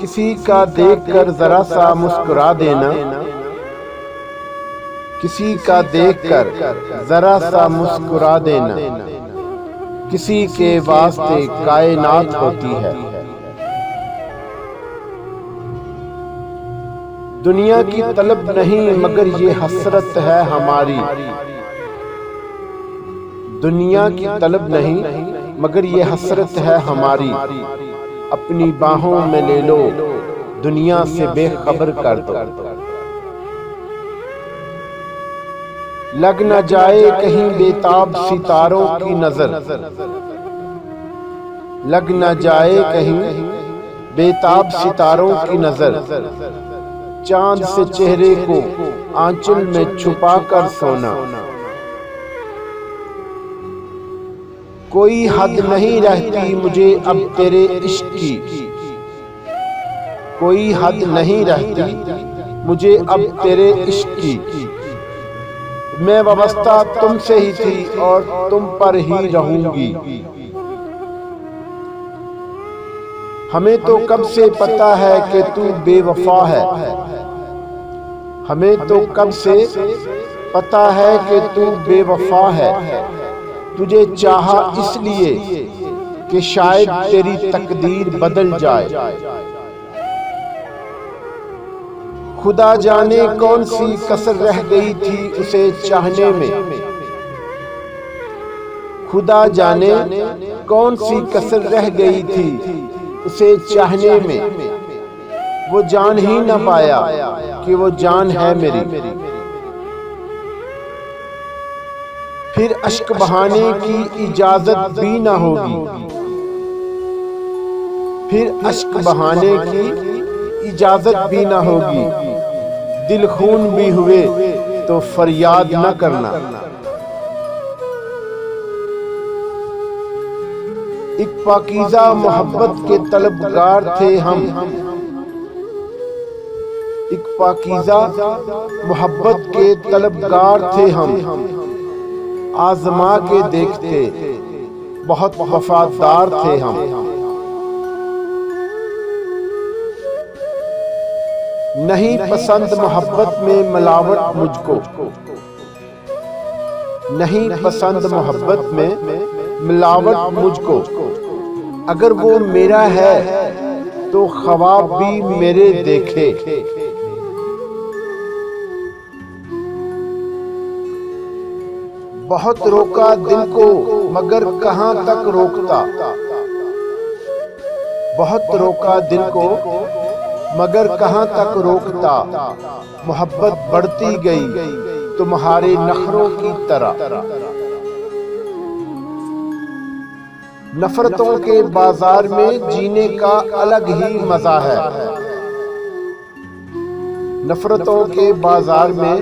किसी का देखकर जरा सा मुस्कुरा देना, किसी का देखकर जरा सा मुस्कुरा देना, किसी के वास्ते कायनात होती है। दुनिया की तलब नहीं मगर ये हसरत है हमारी, दुनिया की तलब नहीं मगर ये हसरत है हमारी। अपनी बाहों में ले लो, दुनिया से बेखबर कर दो। लग न जाए कहीं बेताब सितारों की नजर, लग न जाए कहीं बेताब सितारों की नजर। चांद से चेहरे को आंचल में छुपा कर सोना। कोई हद नहीं रहती मुझे अब तेरे इश्क की, कोई हद नहीं रहती मुझे अब तेरे इश्क की। मैं वाबस्ता तुमसे ही थी और तुम पर ही रहूंगी। हमें तो कब से पता है कि तू बेवफा है, हमें तो कब से पता है कि तू बेवफा है। तुझे चाहा इसलिए कि शायद तेरी तकदीर बदल जाए। खुदा जाने कौन सी कसर रह गई थी उसे चाहने में, खुदा जाने कौन सी कसर रह गई थी उसे चाहने में। वो जान ही न पाया कि वो जान है मेरी। फिर अश्क बहाने की इजाजत भी न होगी, फिर अश्क बहाने की इजाजत भी न होगी। दिल खून भी हुए तो फरियाद न करना। एक पाकीज़ा मोहब्बत के तलबगार थे हम, एक पाकीज़ा मोहब्बत के तलबगार थे हम। आजमा के देखते बहुत वफादार थे हम। नहीं पसंद मोहब्बत में मिलावट मुझको, नहीं पसंद मोहब्बत में मिलावट मुझको। अगर वो मेरा है तो ख्वाब भी मेरे देखे। बहुत रोका दिल को मगर कहां तक रोकता, बहुत रोका दिल को मगर कहां तक रोकता। मोहब्बत बढ़ती गई तुम्हारे नखरों की तरह। नफरतों के बाजार में जीने का अलग ही मजा है, नफरतों के बाजार में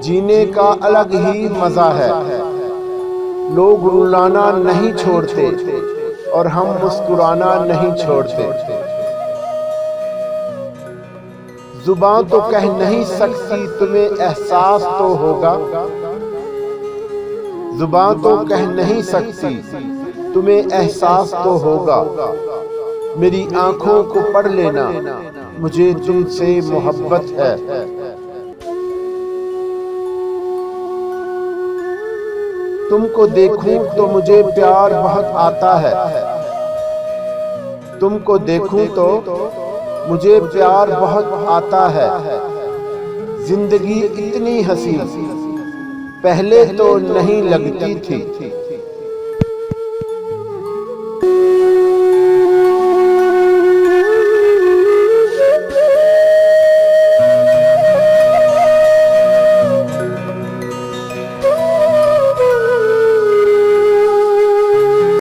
जीने का अलग ही मजा है। लोग रुलाना नहीं छोड़ते और हम मुस्कुराना नहीं छोड़ते। जुबान तो कह नहीं सकती तुम्हें एहसास तो होगा, जुबान तो कह नहीं सकती तुम्हें एहसास तो होगा। मेरी आंखों को पढ़ लेना, मुझे तुमसे मोहब्बत है। तुमको देखूं तो मुझे प्यार बहुत आता है, तुमको देखूं तो मुझे प्यार बहुत आता है। जिंदगी इतनी हसीन पहले तो नहीं लगती थी।